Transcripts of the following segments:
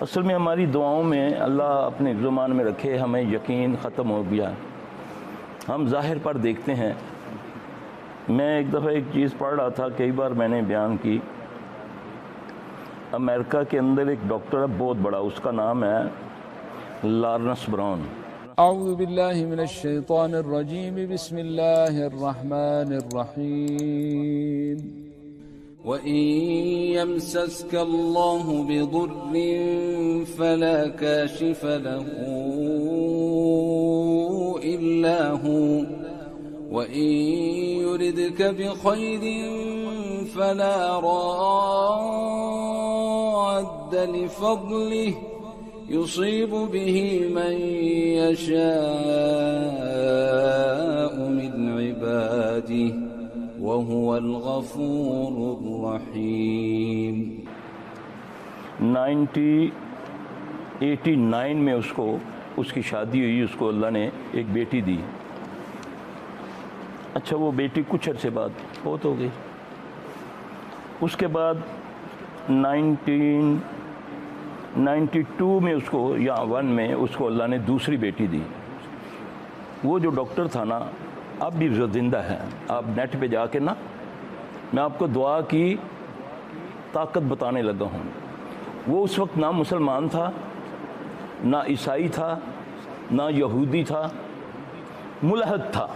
اصل میں ہماری دعاؤں میں اللہ اپنے زمان میں رکھے ہمیں یقین ختم ہو گیا. ہم ظاہر پر دیکھتے ہیں. میں ایک دفعہ ایک چیز پڑھ رہا تھا، کئی بار میں نے بیان کی. امریکہ کے اندر ایک ڈاکٹر ہے بہت بڑا، اس کا نام ہے لارنس براؤن. اعوذ باللہ من الشیطان الرجیم بسم اللہ الرحمن الرحیم وَإِن يَمْسَسْكَ اللَّهُ بِضُرٍّ فَلَا كَاشِفَ لَهُ إِلَّا هُوَ وَإِن يُرِدْكَ بِخَيْرٍ فَلَا رَادَّ لِفَضْلِهِ يُصِيبُ بِهِ مَن يَشَاءُ مِنْ عِبَادِهِ وَهُوَ الْغَفُورُ الرَّحِيمُ. 1989 میں اس کی شادی ہوئی. اس کو اللہ نے ایک بیٹی دی. اچھا، وہ بیٹی کچھ عرصے بعد فوت ہو گئی. اس کے بعد 1992 میں اس کو یا 1 میں اس کو اللہ نے دوسری بیٹی دی. وہ جو ڈاکٹر تھا نا، اب بھی زندہ ہے. آپ نیٹ پہ جا کے نا، میں آپ کو دعا کی طاقت بتانے لگا ہوں. وہ اس وقت نہ مسلمان تھا، نہ عیسائی تھا، نہ یہودی تھا، ملحد تھا.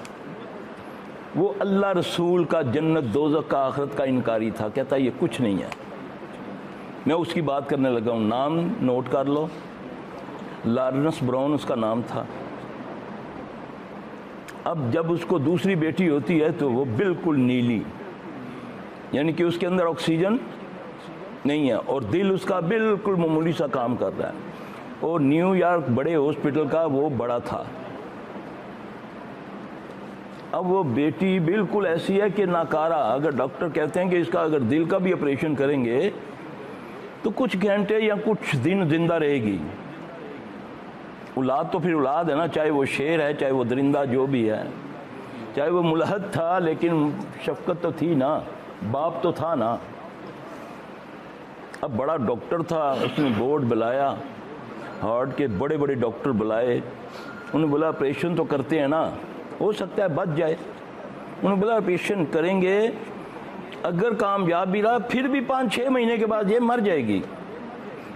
وہ اللہ رسول کا، جنت دوزخ کا، آخرت کا انکاری تھا. کہتا یہ کچھ نہیں ہے. میں اس کی بات کرنے لگا ہوں. نام نوٹ کر لو، لارنس براؤن اس کا نام تھا. اب جب اس کو دوسری بیٹی ہوتی ہے تو وہ بالکل نیلی، یعنی کہ اس کے اندر آکسیجن نہیں ہے، اور دل اس کا بالکل معمولی سا کام کر رہا ہے. اور نیو یارک بڑے ہاسپٹل کا وہ بڑا تھا. اب وہ بیٹی بالکل ایسی ہے کہ ناکارہ. اگر ڈاکٹر کہتے ہیں کہ اس کا اگر دل کا بھی آپریشن کریں گے تو کچھ گھنٹے یا کچھ دن زندہ رہے گی. اولاد تو پھر اولاد ہے نا، چاہے وہ شیر ہے، چاہے وہ درندہ، جو بھی ہے. چاہے وہ ملحد تھا لیکن شفقت تو تھی نا، باپ تو تھا نا. اب بڑا ڈاکٹر تھا، اس نے بورڈ بلایا، ہارٹ کے بڑے بڑے ڈاکٹر بلائے. انہوں نے بولا آپریشن تو کرتے ہیں نا، ہو سکتا ہے بچ جائے. انہوں نے بولا آپریشن کریں گے، اگر کامیاب بھی رہا پھر بھی 5-6 مہینے کے بعد یہ مر جائے گی،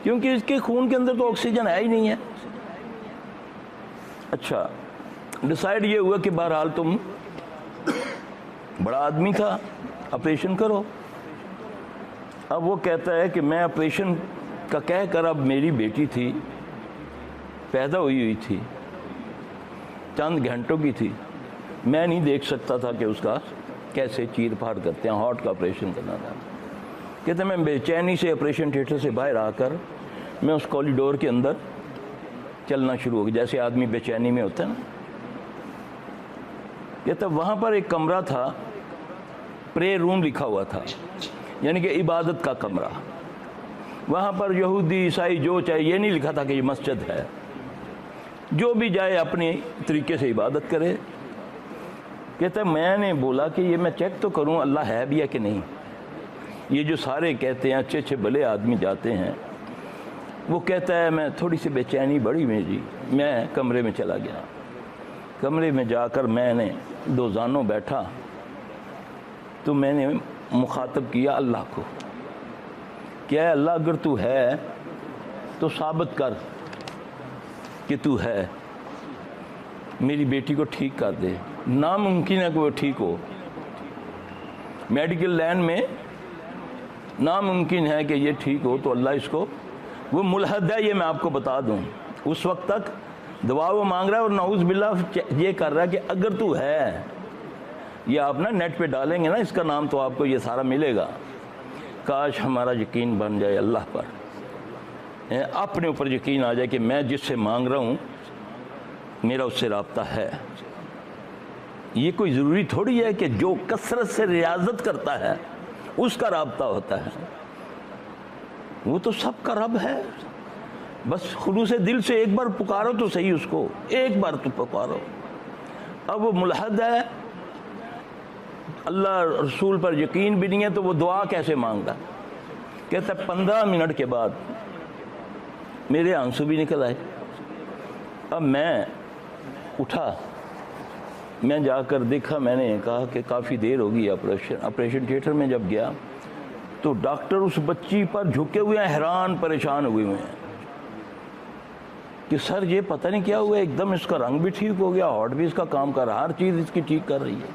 کیونکہ اس کے خون کے اندر تو آکسیجن ہے ہی نہیں ہے. اچھا، ڈیسائیڈ یہ ہوا کہ بہرحال تم بڑا آدمی تھا، آپریشن کرو. اب وہ کہتا ہے کہ میں آپریشن کا کہہ کر، اب میری بیٹی تھی، پیدا ہوئی تھی، چند گھنٹوں کی تھی. میں نہیں دیکھ سکتا تھا کہ اس کا کیسے چیر پھاڑ کرتے ہیں. ہارٹ کا آپریشن کرنا تھا. کہتے ہیں میں بے چینی سے آپریشن تھیٹر سے باہر آ کر میں اس کوریڈور کے اندر چلنا شروع ہو گیا، جیسے آدمی بے چینی میں ہوتا ہے نا. کہتا وہاں پر ایک کمرہ تھا، پرے روم لکھا ہوا تھا، یعنی کہ عبادت کا کمرہ. وہاں پر یہودی عیسائی جو چاہے، یہ نہیں لکھا تھا کہ یہ مسجد ہے. جو بھی جائے اپنے طریقے سے عبادت کرے. کہتا ہے میں نے بولا کہ یہ میں چیک تو کروں اللہ ہے بھی ہے کہ نہیں. یہ جو سارے کہتے ہیں اچھے اچھے بھلے آدمی جاتے ہیں. وہ کہتا ہے میں تھوڑی سی بے چینی بڑی میری، میں کمرے میں چلا گیا. کمرے میں جا کر میں نے 2 زانوں بیٹھا تو میں نے مخاطب کیا اللہ کو کہ اے اللہ، اگر تو ہے تو ثابت کر کہ تو ہے. میری بیٹی کو ٹھیک کر دے. ناممکن ہے کہ وہ ٹھیک ہو. میڈیکل لائن میں ناممکن ہے کہ یہ ٹھیک ہو. تو اللہ اس کو، وہ ملحد ہے یہ میں آپ کو بتا دوں. اس وقت تک دعا وہ مانگ رہا ہے اور نعوذ باللہ یہ کر رہا ہے کہ اگر تو ہے. یہ آپ نا نیٹ پہ ڈالیں گے نا اس کا نام تو آپ کو یہ سارا ملے گا. کاش ہمارا یقین بن جائے اللہ پر، اپنے اوپر یقین آ جائے کہ میں جس سے مانگ رہا ہوں میرا اس سے رابطہ ہے. یہ کوئی ضروری تھوڑی ہے کہ جو کثرت سے ریاضت کرتا ہے اس کا رابطہ ہوتا ہے. وہ تو سب کا رب ہے. بس خلوص دل سے ایک بار پکارو تو صحیح اس کو، ایک بار تو پکارو. اب وہ ملحد ہے، اللہ رسول پر یقین بھی نہیں ہے، تو وہ دعا کیسے مانگتا؟ کہتا ہے 15 منٹ کے بعد میرے آنسو بھی نکل آئے۔ اب میں اٹھا، میں جا کر دیکھا، میں نے کہا کہ کافی دیر ہوگی آپریشن تھیٹر میں جب گیا تو ڈاکٹر اس بچی پر جھکے ہوئے ہیں، حیران پریشان ہوئے ہیں کہ سر یہ پتہ نہیں کیا ہوا، ایک دم اس کا رنگ بھی ٹھیک ہو گیا، ہارٹ بھی اس کا کام کر رہا، ہر چیز اس کی ٹھیک کر رہی ہے۔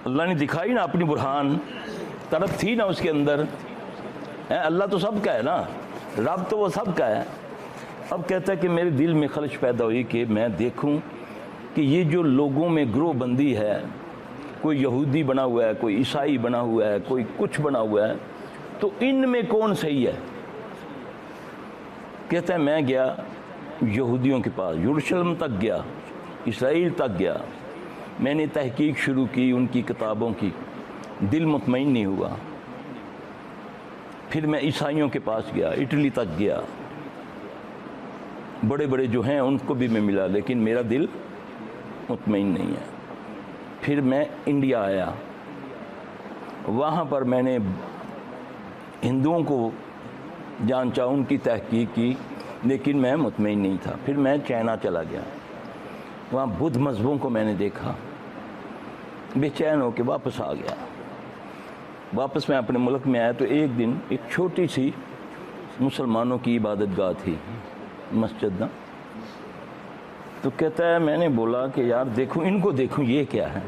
اللہ نے دکھائی نا اپنی برہان، طرف تھی نا اس کے اندر۔ اللہ تو سب کا ہے نا، رب تو وہ سب کا ہے۔ اب کہتا ہے کہ میرے دل میں خلش پیدا ہوئی کہ میں دیکھوں کہ یہ جو لوگوں میں گروہ بندی ہے، کوئی یہودی بنا ہوا ہے، کوئی عیسائی بنا ہوا ہے، کوئی کچھ بنا ہوا ہے، تو ان میں کون صحیح ہے؟ کہتا ہے میں گیا یہودیوں کے پاس، یروشلم تک گیا، اسرائیل تک گیا، میں نے تحقیق شروع کی ان کی کتابوں کی، دل مطمئن نہیں ہوا۔ پھر میں عیسائیوں کے پاس گیا، اٹلی تک گیا، بڑے بڑے جو ہیں ان کو بھی میں ملا، لیکن میرا دل مطمئن نہیں ہے۔ پھر میں انڈیا آیا، وہاں پر میں نے ہندوؤں کو جانچا، ان کی تحقیق کی، لیکن میں مطمئن نہیں تھا۔ پھر میں چائنا چلا گیا، وہاں بدھ مذہبوں کو میں نے دیکھا، بے چین ہو کے واپس آ گیا۔ واپس میں اپنے ملک میں آیا تو ایک دن ایک چھوٹی سی مسلمانوں کی عبادت گاہ تھی، مسجد نا، تو کہتا ہے میں نے بولا کہ یار دیکھوں ان کو، دیکھوں یہ کیا ہے،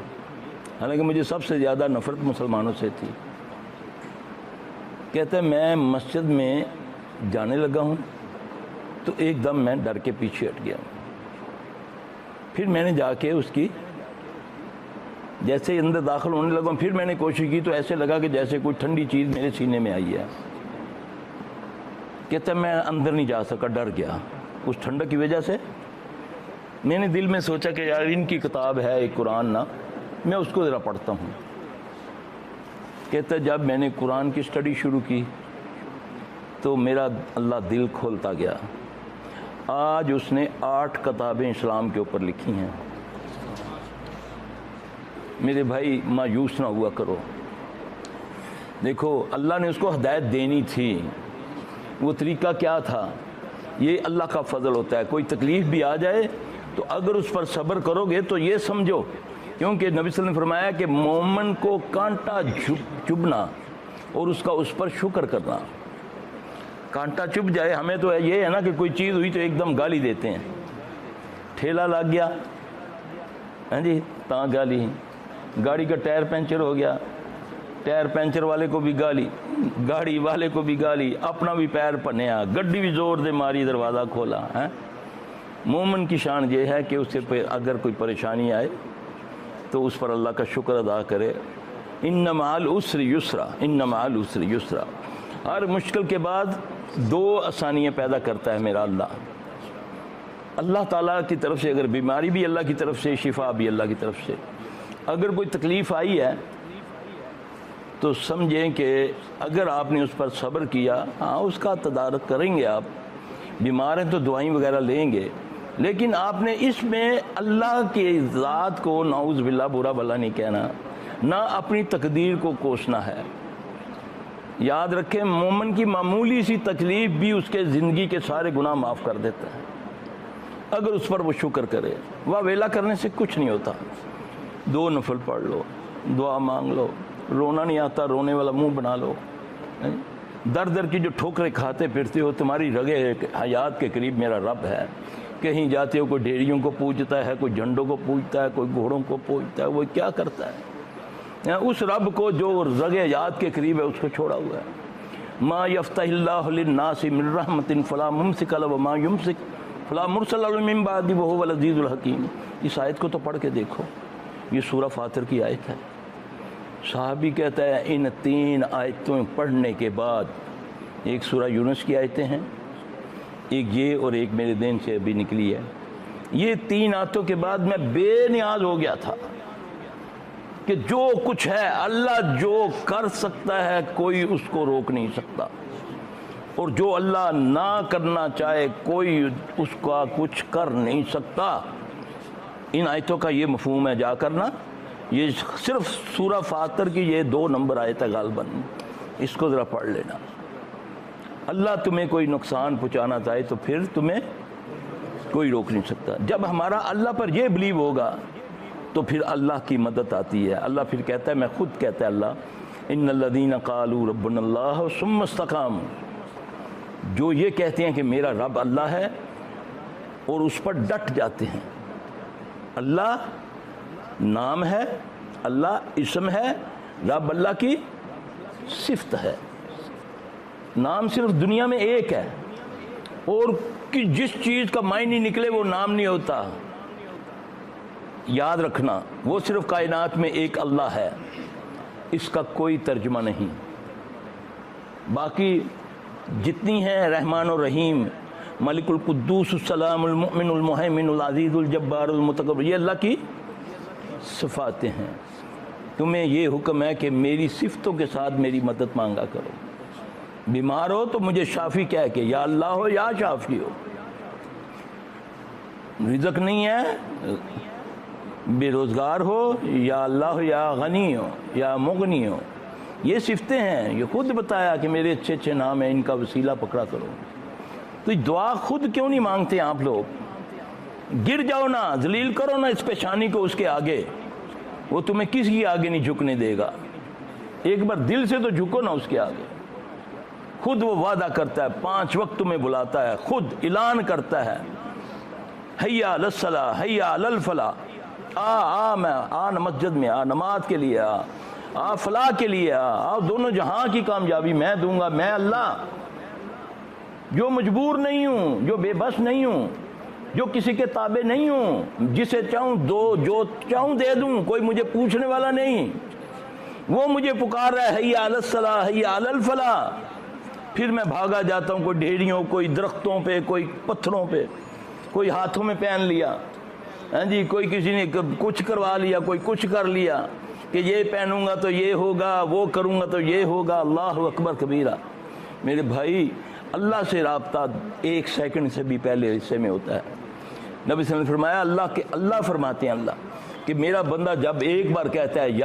حالانکہ مجھے سب سے زیادہ نفرت مسلمانوں سے تھی۔ کہتا ہے میں مسجد میں جانے لگا ہوں تو ایک دم میں ڈر کے پیچھے ہٹ گیا۔ پھر میں نے جا کے اس کی جیسے اندر داخل ہونے لگا، پھر میں نے کوشش کی تو ایسے لگا کہ جیسے کوئی ٹھنڈی چیز میرے سینے میں آئی ہے۔ کہتا ہے میں اندر نہیں جا سکا، ڈر گیا اس ٹھنڈک کی وجہ سے۔ میں نے دل میں سوچا کہ یار ان کی کتاب ہے ایک قرآن نا، میں اس کو ذرا پڑھتا ہوں۔ کہتا ہے جب میں نے قرآن کی سٹڈی شروع کی تو میرا اللہ دل کھولتا گیا۔ آج اس نے 8 کتابیں اسلام کے اوپر لکھی ہیں۔ میرے بھائی مایوس نہ ہوا کرو، دیکھو اللہ نے اس کو ہدایت دینی تھی، وہ طریقہ کیا تھا؟ یہ اللہ کا فضل ہوتا ہے، کوئی تکلیف بھی آ جائے تو اگر اس پر صبر کرو گے تو یہ سمجھو، کیونکہ نبی صلی اللہ علیہ وسلم نے فرمایا کہ مومن کو کانٹا چبھنا اور اس کا اس پر شکر کرنا۔ کانٹا چبھ جائے، ہمیں تو یہ ہے نا کہ کوئی چیز ہوئی تو ایک دم گالی دیتے ہیں، ٹھیلا لگ گیا ہاں جی تاں گالی، گاڑی کا ٹائر پنچر ہو گیا، ٹائر پنچر والے کو بھی گالی، گاڑی والے کو بھی گالی، اپنا بھی پیر پنیا، گڈی بھی زور دے ماری، دروازہ کھولا ہے۔ مومن کی شان یہ ہے کہ اسے اگر کوئی پریشانی آئے تو اس پر اللہ کا شکر ادا کرے۔ ان مع العسر یسرا، ان مع العسر یسرا، ہر مشکل کے بعد 2 آسانیاں پیدا کرتا ہے میرا اللہ۔ اللہ تعالیٰ کی طرف سے اگر بیماری بھی اللہ کی طرف سے، شفا بھی اللہ کی طرف سے۔ اگر کوئی تکلیف آئی ہے تو سمجھیں کہ اگر آپ نے اس پر صبر کیا، ہاں اس کا تدارک کریں گے، آپ بیمار ہیں تو دعائیں وغیرہ لیں گے، لیکن آپ نے اس میں اللہ کی ذات کو نعوذ باللہ برا بھلا نہیں کہنا، نہ اپنی تقدیر کو کوسنا ہے۔ یاد رکھیں مومن کی معمولی سی تکلیف بھی اس کے زندگی کے سارے گناہ معاف کر دیتا ہے اگر اس پر وہ شکر کرے۔ واہ ویلا کرنے سے کچھ نہیں ہوتا، 2 نفل پڑھ لو، دعا مانگ لو، رونا نہیں آتا رونے والا منہ بنا لو۔ در در کی جو ٹھوکریں کھاتے پھرتے ہو، تمہاری رگے حیات کے قریب میرا رب ہے۔ کہیں جاتے ہو کوئی ڈھیریوں کو پوجتا ہے، کوئی جھنڈوں کو پوجتا ہے، کوئی گھوڑوں کو پوجتا ہے، وہ کیا کرتا ہے؟ اس رب کو جو رگے حیات کے قریب ہے اس کو چھوڑا ہوا ہے۔ ما یفتح اللہ للناس من رحمت فلا ممسک لہ وما یمسک فلا مرسل لہ من بعدہ وہو العزیز الحکیم۔ اس آیت کو تو پڑھ کے دیکھو، یہ سورہ فاطر کی آیت ہے۔ صحابی کہتا ہے ان 3 آیتوں پڑھنے کے بعد، ایک سورہ یونس کی آیتیں ہیں، ایک یہ اور ایک میرے دین سے ابھی نکلی ہے، یہ 3 آیتوں کے بعد میں بے نیاز ہو گیا تھا کہ جو کچھ ہے اللہ جو کر سکتا ہے کوئی اس کو روک نہیں سکتا، اور جو اللہ نہ کرنا چاہے کوئی اس کا کچھ کر نہیں سکتا۔ ان آیتوں کا یہ مفہوم ہے جا کرنا، یہ صرف سورہ فاطر کی یہ 2 نمبر آیت ہے غالباً، اس کو ذرا پڑھ لینا۔ اللہ تمہیں کوئی نقصان پہنچانا چاہے تو پھر تمہیں کوئی روک نہیں سکتا. جب ہمارا اللہ پر یہ بلیو ہوگا تو پھر اللہ کی مدد آتی ہے. اللہ پھر کہتا ہے، میں خود کہتا ہے اللہ، ان الذین قالوا ربنا اللہ ثم استقاموا، جو یہ کہتے ہیں کہ میرا رب اللہ ہے اور اس پر ڈٹ جاتے ہیں. اللہ نام ہے، اللہ اسم ہے، رب اللہ کی صفت ہے. نام صرف دنیا میں ایک ہے، اور جس چیز کا معنی نکلے وہ نام نہیں ہوتا. یاد رکھنا، وہ صرف کائنات میں ایک اللہ ہے، اس کا کوئی ترجمہ نہیں. باقی جتنی ہیں رحمان الرحیم، ملک القدوس السلام المؤمن المہیمن العزیز الجبار المتکبر، یہ اللہ کی صفاتیں ہیں. تمہیں یہ حکم ہے کہ میری صفتوں کے ساتھ میری مدد مانگا کرو. بیمار ہو تو مجھے شافی کہہ کے یا اللہ ہو یا شافی ہو. رزق نہیں ہے، بے روزگار ہو یا اللہ ہو یا غنی ہو یا مغنی ہو. یہ صفتیں ہیں، یہ خود بتایا کہ میرے اچھے اچھے نام ہیں، ان کا وسیلہ پکڑا کرو. تو دعا خود کیوں نہیں مانگتے آپ لوگ؟ گر جاؤ نا، ذلیل کرو نا اس پیشانی کو اس کے آگے، وہ تمہیں کسی کے آگے نہیں جھکنے دے گا. ایک بار دل سے تو جھکو نا اس کے آگے. خود وہ وعدہ کرتا ہے، 5 وقت تمہیں بلاتا ہے، خود اعلان کرتا ہے، حیا علی الصلاۃ حیا علی الفلاح، آ مسجد میں آ، نماز کے لیے آ فلاح کے لیے آ، دونوں جہاں کی کامیابی میں دوں گا. میں اللہ جو مجبور نہیں ہوں، جو بے بس نہیں ہوں، جو کسی کے تابع نہیں ہوں، جسے چاہوں دو، جو چاہوں دے دوں، کوئی مجھے پوچھنے والا نہیں. وہ مجھے پکار رہا ہے، حیا علی الصلاۃ حیا علی الفلاح. پھر میں بھاگا جاتا ہوں، کوئی ڈھیریوں، کوئی درختوں پہ، کوئی پتھروں پہ، کوئی ہاتھوں میں پہن لیا، ہاں جی، کوئی کسی نے کچھ کروا لیا، کوئی کچھ کر لیا کہ یہ پہنوں گا تو یہ ہوگا، وہ کروں گا تو یہ ہوگا. اللہ اکبر کبیرہ. میرے بھائی، اللہ سے رابطہ 1 سیکنڈ سے بھی پہلے حصے میں ہوتا ہے. نبی صلی اللہ علیہ وسلم نے فرمایا، اللہ فرماتے ہیں اللہ کہ میرا بندہ جب ایک بار کہتا ہے یا